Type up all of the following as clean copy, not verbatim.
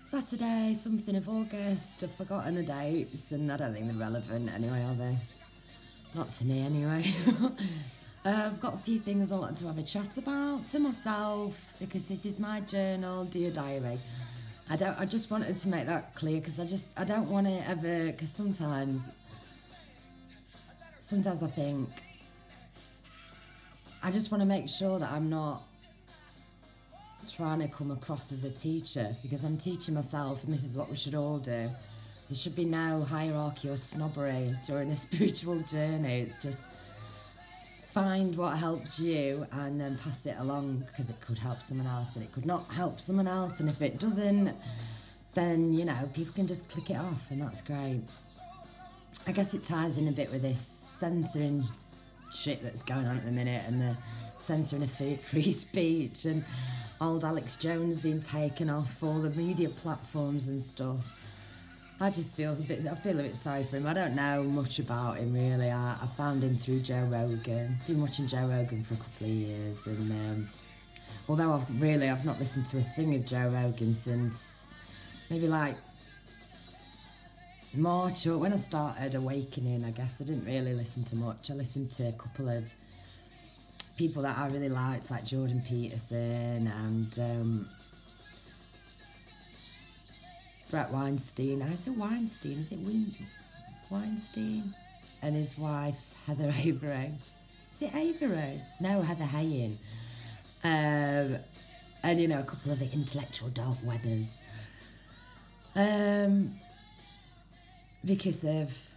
Saturday, something of August. I've forgotten the dates and I don't think they're relevant anyway, are they? Not to me anyway. I've got a few things I want to have a chat about to myself because this is my journal, dear diary. I just wanted to make that clear because I don't want to ever, because sometimes I think I just want to make sure that I'm not trying to come across as a teacher, because I'm teaching myself and this is what we should all do. There should be no hierarchy or snobbery during a spiritual journey. It's just find what helps you and then pass it along, because it could help someone else and it could not help someone else, and if it doesn't, then, you know, people can just click it off and that's great. I guess it ties in a bit with this censoring shit that's going on at the minute and the censoring of free speech and old Alex Jones being taken off all the media platforms and stuff. I feel a bit sorry for him. I don't know much about him really. I found him through Joe Rogan. Been watching Joe Rogan for a couple of years, and although I've not listened to a thing of Joe Rogan since maybe like March, or when I started awakening, I guess. I didn't really listen to much. I listened to a couple of people that I really liked, like Jordan Peterson and Brett Weinstein. I say Weinstein, is it Weinstein? And his wife, Heather Avery. Is it Avery? No, Heather Hayen. And, you know, a couple of the intellectual dark webbers. Because of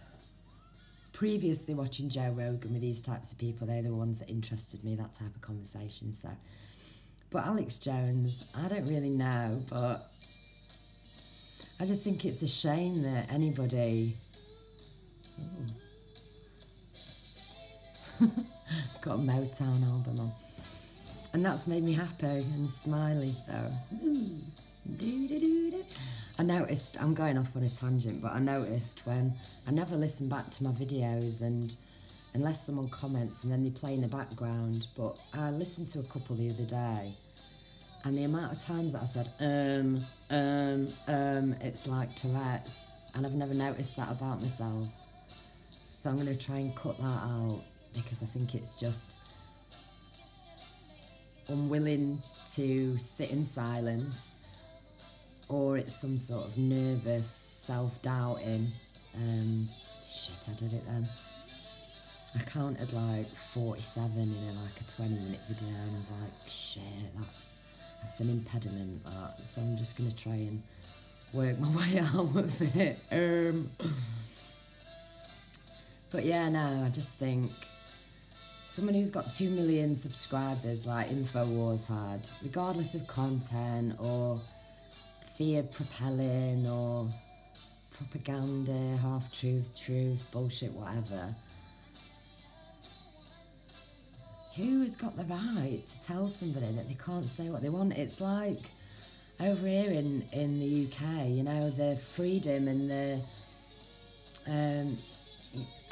previously watching Joe Rogan with these types of people, they're the ones that interested me, that type of conversation. So, but Alex Jones, I don't really know, but I just think it's a shame that anybody... got a Motown album on. And that's made me happy and smiley, so... I noticed, I'm going off on a tangent, but I noticed when I never listen back to my videos, and unless someone comments and then they play in the background, but I listened to a couple the other day, and the amount of times that I said, it's like Tourette's, and I've never noticed that about myself. So I'm going to try and cut that out, because I think it's just unwilling to sit in silence, or it's some sort of nervous self-doubting. Shit, I did it then. I counted like 47 in like a 20-minute video, and I was like, shit, that's an impediment, that. So I'm just going to try and work my way out of it. But yeah, no, I just think someone who's got 2 million subscribers like InfoWars had, regardless of content or fear propelling or propaganda, half-truth, truth, bullshit, whatever, who has got the right to tell somebody that they can't say what they want? It's like over here in the UK, you know, the freedom and the... and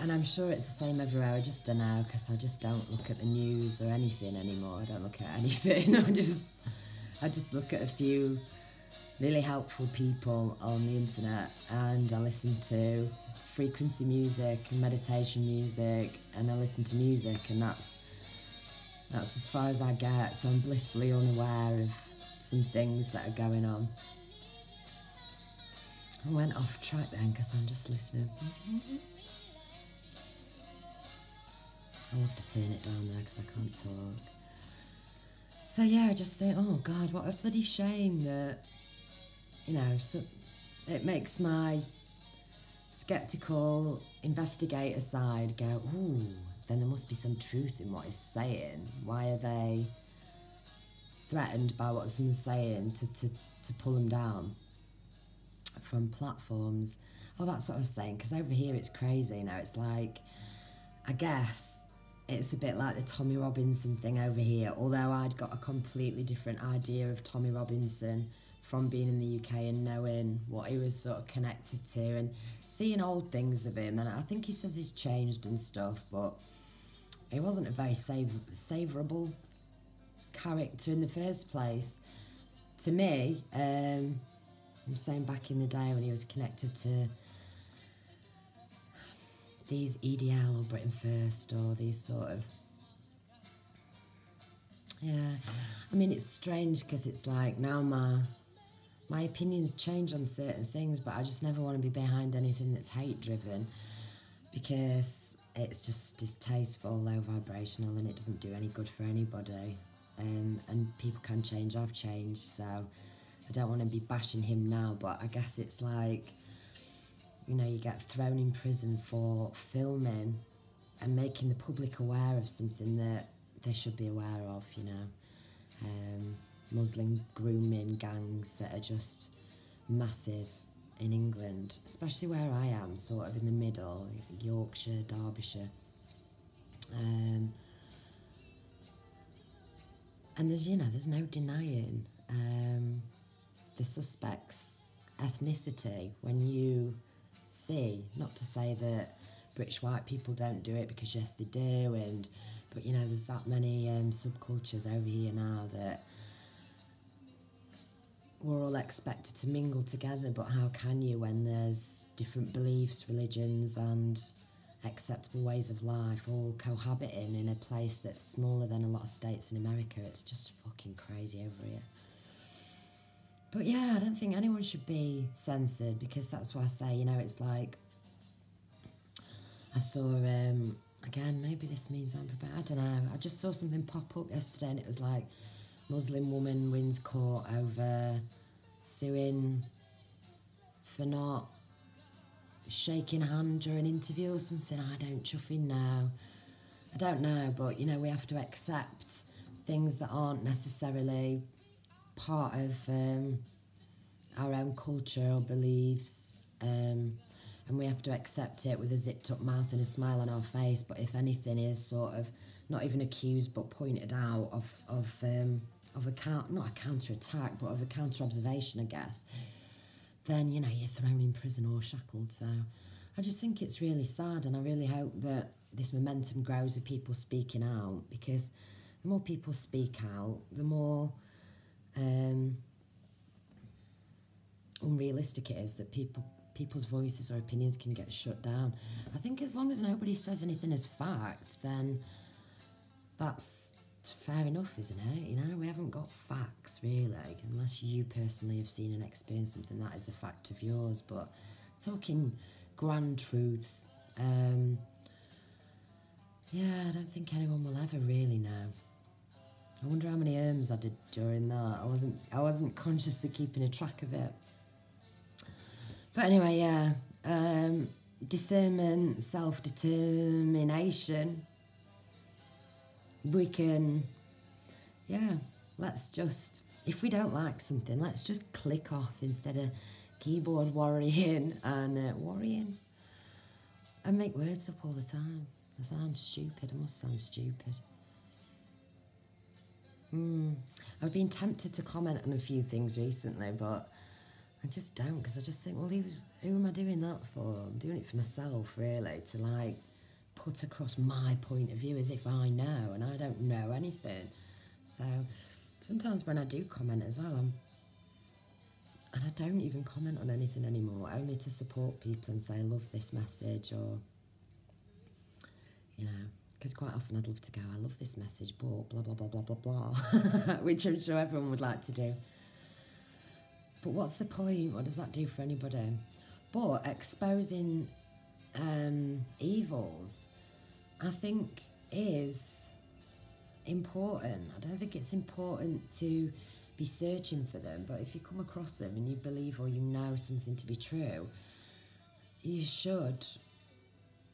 I'm sure it's the same everywhere, I just don't know, because I just don't look at the news or anything anymore. I don't look at anything. I just look at a few really helpful people on the internet, and I listen to frequency music and meditation music, and I listen to music, and that's as far as I get. So I'm blissfully unaware of some things that are going on. I went off track then because I'm just listening. I'll have to turn it down there because I can't talk. So yeah, I just think, oh God, what a bloody shame that, you know, so it makes my sceptical investigator side go, ooh, then there must be some truth in what he's saying. Why are they threatened by what someone's saying to pull them down from platforms? Oh, that's what I was saying, because over here it's crazy, you know, it's like, I guess it's a bit like the Tommy Robinson thing over here, although I'd got a completely different idea of Tommy Robinson from being in the UK and knowing what he was sort of connected to and seeing old things of him. And I think he says he's changed and stuff, but he wasn't a very savourable character in the first place. To me, I'm saying back in the day when he was connected to these EDL or Britain First or these sort of... Yeah, I mean, it's strange because it's like now my opinions change on certain things, but I just never want to be behind anything that's hate-driven because it's just distasteful, low vibrational, and it doesn't do any good for anybody. And people can change. I've changed, so I don't want to be bashing him now, but I guess it's like, you know, you get thrown in prison for filming and making the public aware of something that they should be aware of, you know. Muslim grooming gangs that are just massive in England, especially where I am, sort of in the middle, Yorkshire, Derbyshire. And there's, you know, there's no denying the suspect's ethnicity when you see, not to say that British white people don't do it, because yes they do, but you know, there's that many subcultures over here now that we're all expected to mingle together, but how can you when there's different beliefs, religions and acceptable ways of life all cohabiting in a place that's smaller than a lot of states in America? It's just fucking crazy over here. But yeah, I don't think anyone should be censored, because that's what I say, you know, it's like, I saw, again, maybe this means I'm prepared, I don't know, I just saw something pop up yesterday and it was like, Muslim woman wins court over suing for not shaking hand during an interview or something. I don't chuffing know. I don't know, but you know, we have to accept things that aren't necessarily part of our own culture or beliefs, and we have to accept it with a zipped up mouth and a smile on our face. But if anything is sort of not even accused but pointed out of not a counter-attack, but of a counter-observation, I guess, then, you know, you're thrown in prison or shackled. So I just think it's really sad, and I really hope that this momentum grows with people speaking out, because the more people speak out, the more unrealistic it is that people's voices or opinions can get shut down. I think as long as nobody says anything as fact, then that's fair enough, isn't it? You know, we haven't got facts, really, unless you personally have seen and experienced something that is a fact of yours. But talking grand truths, yeah, I don't think anyone will ever really know. I wonder how many I did during that. I wasn't consciously keeping a track of it. But anyway, yeah, discernment, self-determination. We can, yeah, let's just, if we don't like something, let's just click off instead of keyboard worrying and make words up all the time. I sound stupid. I must sound stupid. I've been tempted to comment on a few things recently, but I just don't, because I just think, well, who am I doing that for? I'm doing it for myself, really, to like put across my point of view as if I know, and I don't know anything. So sometimes when I do comment as well, and I don't even comment on anything anymore, only to support people and say, I love this message, or, you know, because quite often I'd love to go, I love this message, but blah, blah, blah, blah, blah, blah, which I'm sure everyone would like to do. But what's the point? What does that do for anybody? But exposing evils, I think, is important. I don't think it's important to be searching for them, but if you come across them and you believe or you know something to be true, you should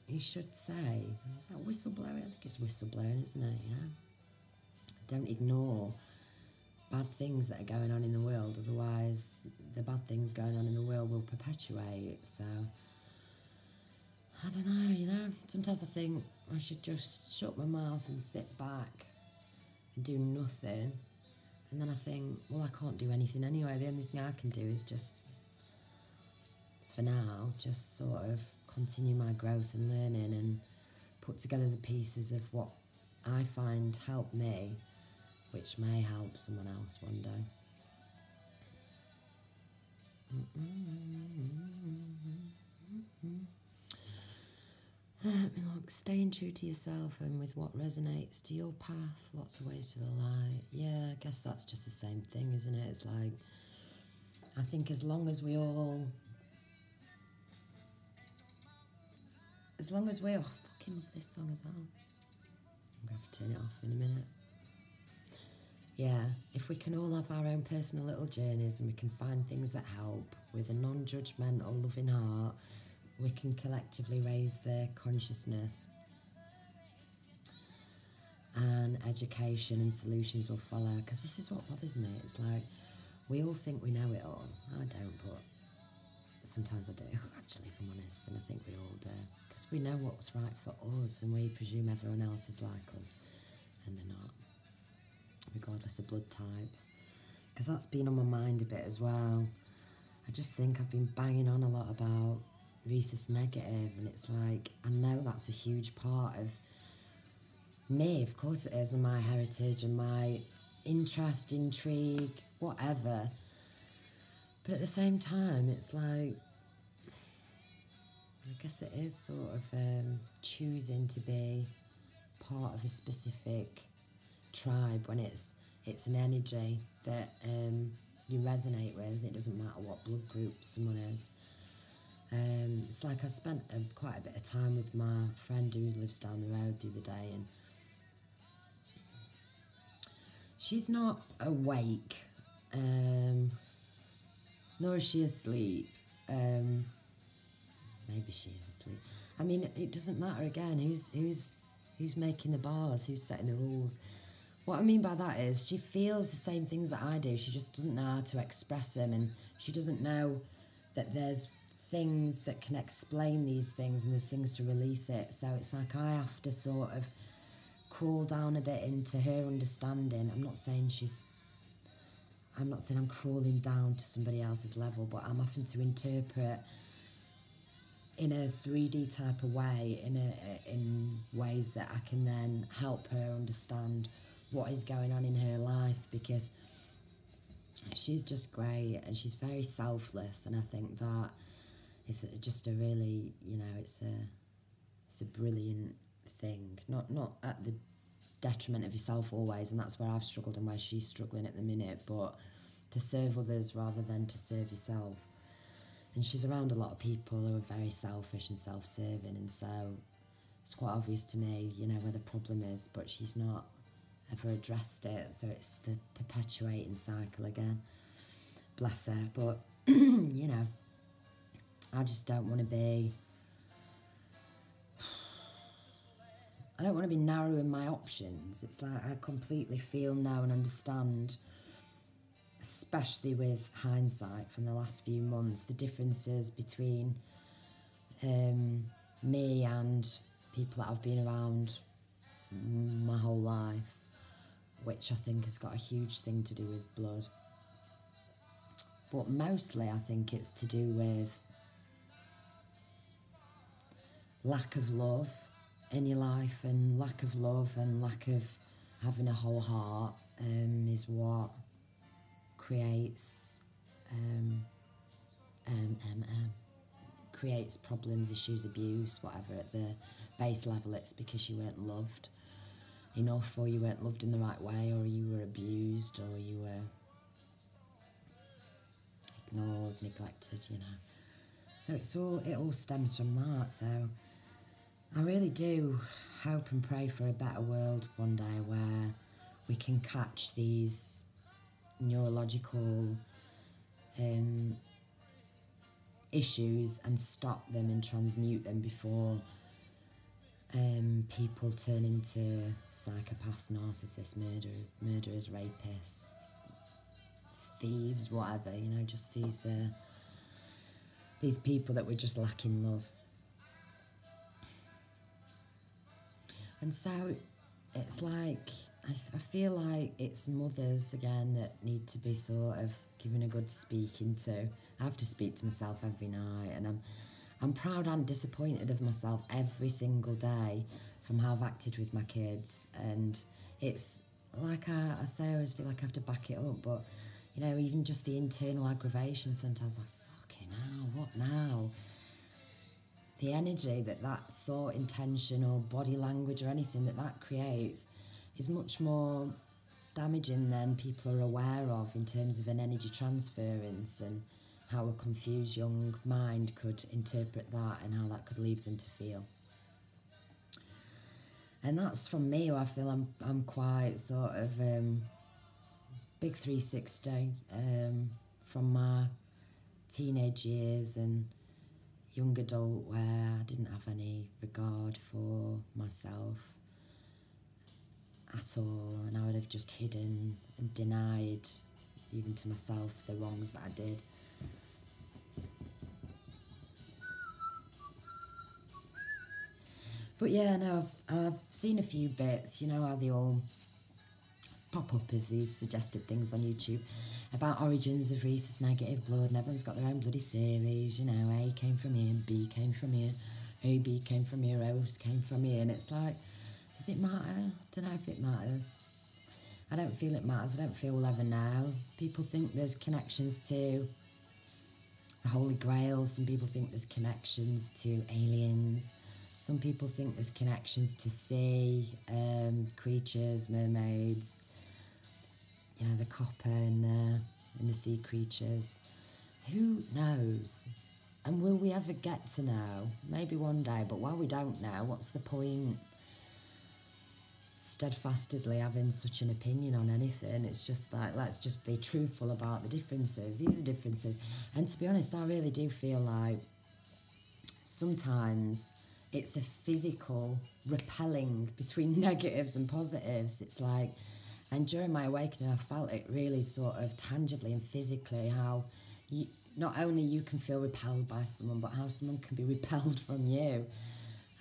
say, is that whistleblowing? I think it's whistleblowing, isn't it, you know? Don't ignore bad things that are going on in the world, otherwise the bad things going on in the world will perpetuate. So I don't know, you know, sometimes I think I should just shut my mouth and sit back and do nothing, and then I think, well, I can't do anything anyway. The only thing I can do is just, for now, just sort of continue my growth and learning and put together the pieces of what I find help me, which may help someone else one day. Look, staying true to yourself and with what resonates to your path. Lots of ways to the light. Yeah, I guess that's just the same thing, isn't it? It's like, I think as long as we all, oh, I fucking love this song as well. I'm going to have to turn it off in a minute. Yeah, if we can all have our own personal little journeys and we can find things that help with a non-judgmental, loving heart, we can collectively raise their consciousness, and education and solutions will follow. Because this is what bothers me. It's like, we all think we know it all. I don't, but sometimes I do, actually, if I'm honest, and I think we all do. Because we know what's right for us, and we presume everyone else is like us, and they're not, regardless of blood types. Because that's been on my mind a bit as well. I just think I've been banging on a lot about rhesus negative, and it's like, I know that's a huge part of me, of course it is, and my heritage and my interest, intrigue, whatever. But at the same time, it's like, I guess it is sort of choosing to be part of a specific tribe when it's an energy that you resonate with. It doesn't matter what blood group someone is. It's like I spent quite a bit of time with my friend who lives down the road the other day, and she's not awake, nor is she asleep. Maybe she is asleep. I mean, it doesn't matter again who's making the bars, who's setting the rules. What I mean by that is she feels the same things that I do. She just doesn't know how to express them, and she doesn't know that there's things that can explain these things and there's things to release it. So it's like I have to sort of crawl down a bit into her understanding. I'm not saying I'm crawling down to somebody else's level, but I'm having to interpret in a 3D type of way, in ways that I can then help her understand what is going on in her life, because she's just great and she's very selfless, and I think that it's just a really, it's a brilliant thing, not at the detriment of yourself always, and that's where I've struggled and where she's struggling at the minute, but to serve others rather than to serve yourself. And she's around a lot of people who are very selfish and self-serving, and so it's quite obvious to me, where the problem is, but she's not ever addressed it, so it's the perpetuating cycle again. Bless her. But, I just don't want to be... I don't want to be narrowing my options. It's like I completely feel now and understand, especially with hindsight from the last few months, the differences between me and people that I've been around my whole life, which I think has got a huge thing to do with blood. But mostly I think it's to do with lack of love in your life, and lack of love and lack of having a whole heart is what creates creates problems, issues, abuse, whatever. At the base level, it's because you weren't loved enough, or you weren't loved in the right way, or you were abused, or you were ignored, neglected, So it all stems from that. So I really do hope and pray for a better world one day where we can catch these neurological issues and stop them and transmute them before people turn into psychopaths, narcissists, murderers, rapists, thieves, whatever, just these people that we're just lacking love. And so it's like, I feel like it's mothers again that need to be sort of given a good speaking to. I have to speak to myself every night, and I'm proud and disappointed of myself every single day from how I've acted with my kids. And it's like I say, I always feel like I have to back it up, but You know, even just the internal aggravation sometimes, like, fucking hell, what now? The energy that thought, intention, or body language or anything that creates is much more damaging than people are aware of in terms of an energy transference, and how a confused young mind could interpret that and how that could leave them to feel. And that's from me, who I feel I'm quite sort of big 360 from my teenage years and young adult, where I didn't have any regard for myself at all, and I would have just hidden and denied, even to myself, the wrongs that I did. But yeah, no, I've seen a few bits, you know how they all pop up as these suggested things on YouTube about origins of rhesus negative blood, and everyone's got their own bloody theories, you know, A came from here, B came from here, AB came from here, O came from here, and it's like, does it matter? I don't know if it matters. I don't feel it matters. I don't feel we'll ever know. People think there's connections to the Holy Grail. Some people think there's connections to aliens. Some people think there's connections to sea creatures, mermaids, you know, the copper in the sea creatures. Who knows? And will we ever get to know? Maybe one day, but while we don't know, what's the point steadfastly having such an opinion on anything? It's just like, let's just be truthful about the differences. These are differences. And to be honest, I really do feel like sometimes it's a physical repelling between negatives and positives. It's like, and during my awakening, I felt it really sort of tangibly and physically, how not only you can feel repelled by someone, but how someone can be repelled from you.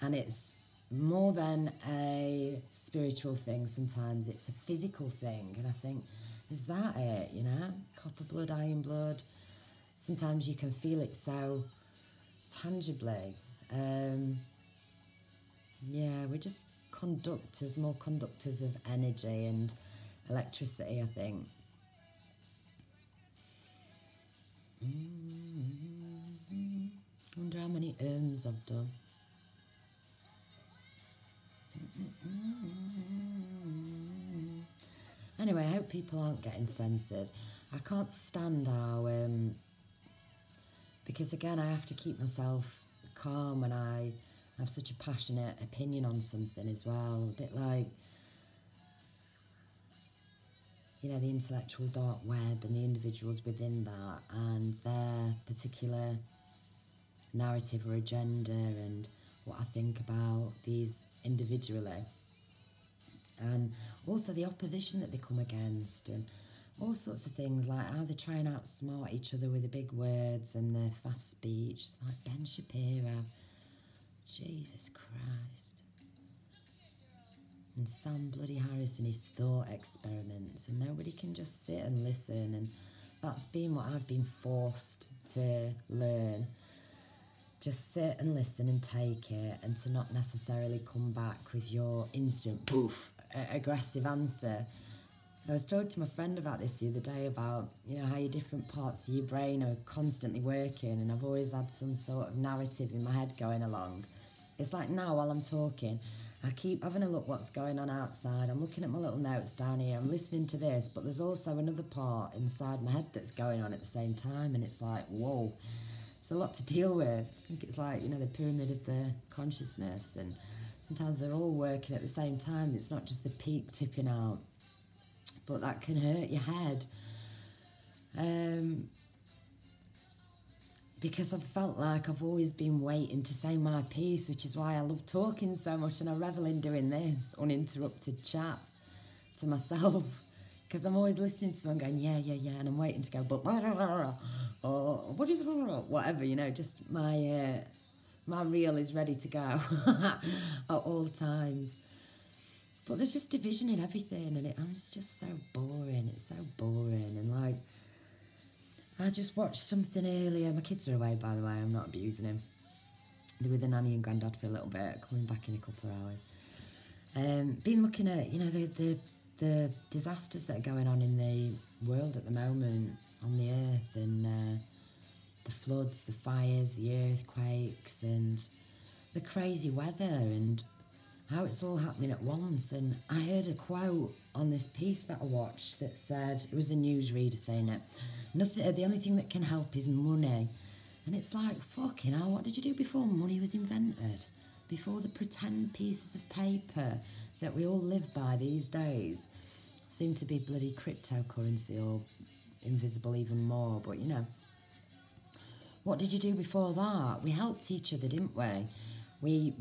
And it's more than a spiritual thing sometimes, it's a physical thing. And I think, is that it, you know? Copper blood, iron blood. Sometimes you can feel it so tangibly. Yeah, we're just conductors, more conductors of energy and electricity, I think. I wonder how many I've done. Anyway, I hope people aren't getting censored. I can't stand how, because again, I have to keep myself calm when I have such a passionate opinion on something as well. A bit like, you know, the intellectual dark web and the individuals within that and their particular narrative or agenda and what I think about these individually. And also the opposition that they come against and all sorts of things, like how they try and outsmart each other with the big words and their fast speech. It's like Ben Shapiro. Jesus Christ. And Sam bloody Harris and his thought experiments, and nobody can just sit and listen, and that's been what I've been forced to learn. Just sit and listen and take it, and to not necessarily come back with your instant poof aggressive answer. I was talking to my friend about this the other day, about, you know, how your different parts of your brain are constantly working, and I've always had some sort of narrative in my head going along. It's like now while I'm talking, I keep having a look what's going on outside. I'm looking at my little notes down here. I'm listening to this, but there's also another part inside my head that's going on at the same time, and it's like, whoa, it's a lot to deal with. I think it's like, you know, the pyramid of the consciousness, and sometimes they're all working at the same time. It's not just the peak tipping out, but that can hurt your head. Because I've felt like I've always been waiting to say my piece, which is why I love talking so much, and I revel in doing this, uninterrupted chats to myself, because I'm always listening to someone going, yeah, and I'm waiting to go, but or what is whatever, you know, just my reel is ready to go at all times. But there's just division in everything, and it's just so boring. It's so boring, and like, I just watched something earlier. My kids are away, by the way. I'm not abusing them. They're with the nanny and granddad for a little bit, coming back in a couple of hours. Been looking at, you know, the the disasters that are going on in the world at the moment, on the earth, and the floods, the fires, the earthquakes, and the crazy weather, and how it's all happening at once. And I heard a quote on this piece that I watched that said, it was a newsreader saying it, the only thing that can help is money. And it's like, fucking hell, what did you do before money was invented? Before the pretend pieces of paper that we all live by these days seem to be bloody cryptocurrency, or invisible even more. But you know, what did you do before that? We helped each other, didn't we? We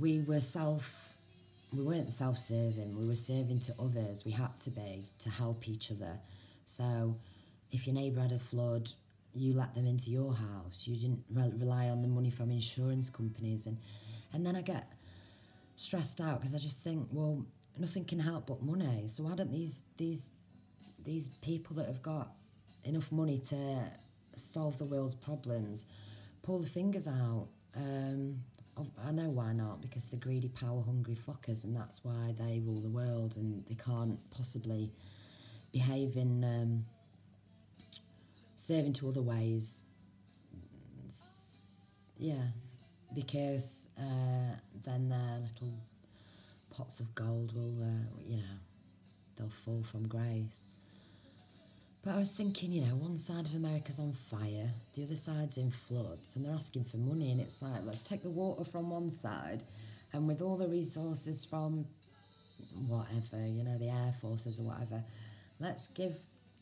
weren't self-serving, we were serving to others. We had to be, to help each other. So if your neighbour had a flood, you let them into your house. You didn't rely on the money from insurance companies. And then I get stressed out because I just think, well, nothing can help but money. So why don't these people that have got enough money to solve the world's problems pull the fingers out? I know why not, because they're greedy, power-hungry fuckers, and that's why they rule the world, and they can't possibly behave in serving to other ways. Yeah, because then their little pots of gold will, they'll fall from grace. But I was thinking, one side of America's on fire, the other side's in floods, and they're asking for money, and it's like, let's take the water from one side, and with all the resources from whatever, the air forces or whatever, let's give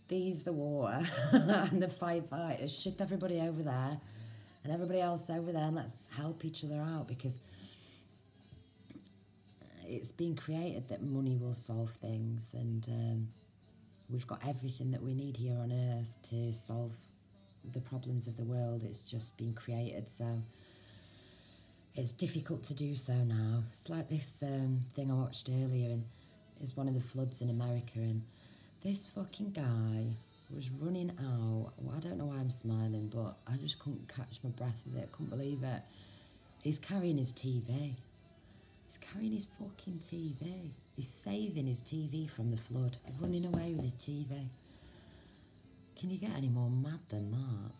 these the water and the firefighters, ship everybody over there, and everybody else over there, and let's help each other out, because it's been created that money will solve things, and we've got everything that we need here on earth to solve the problems of the world. It's just been created, so it's difficult to do so now. It's like this thing I watched earlier, and it's one of the floods in America, and this fucking guy was running out. Well, I don't know why I'm smiling, but I just couldn't catch my breath with it. I couldn't believe it. He's carrying his TV. He's carrying his fucking TV. He's saving his TV from the flood. Running away with his TV. Can you get any more mad than that?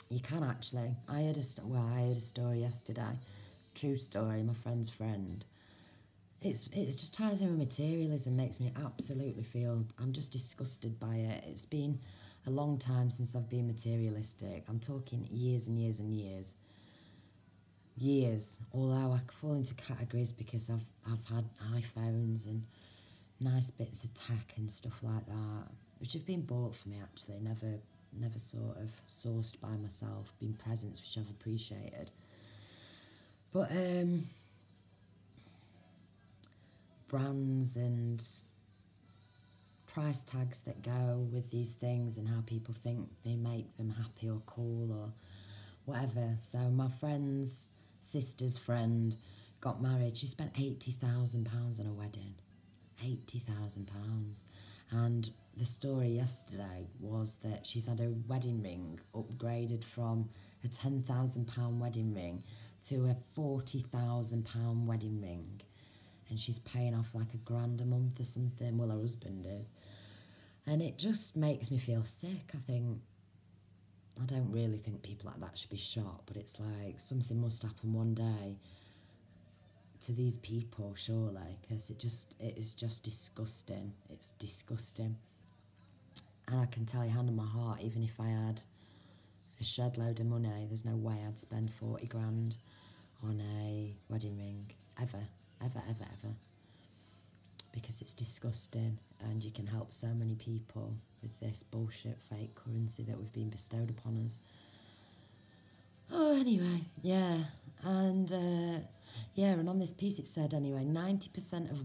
You can actually. I heard a story yesterday. True story, my friend's friend. It just ties in with materialism, makes me absolutely feel, I'm just disgusted by it. It's been a long time since I've been materialistic. I'm talking years and years and years. Years, although I fall into categories because I've had iPhones and nice bits of tech and stuff like that, which have been bought for me actually, never sort of sourced by myself, been presents which I've appreciated. But brands and price tags that go with these things, and how people think they make them happy or cool or whatever. So my friend's sister's friend got married. She spent £80,000 on a wedding. £80,000. And the story yesterday was that she's had a wedding ring upgraded from a £10,000 wedding ring to a £40,000 wedding ring. And she's paying off like £1,000 a month or something. Well, her husband is. And it just makes me feel sick. I don't really think people like that should be shot, but it's like something must happen one day to these people, surely, because it is just disgusting. It's disgusting. And I can tell you, hand on my heart, even if I had a shed load of money, there's no way I'd spend 40 grand on a wedding ring, ever, ever, ever, ever. Because it's disgusting, and you can help so many people with this bullshit fake currency that we've been bestowed upon us. Oh, anyway, yeah. And, and on this piece it said, anyway, 90% of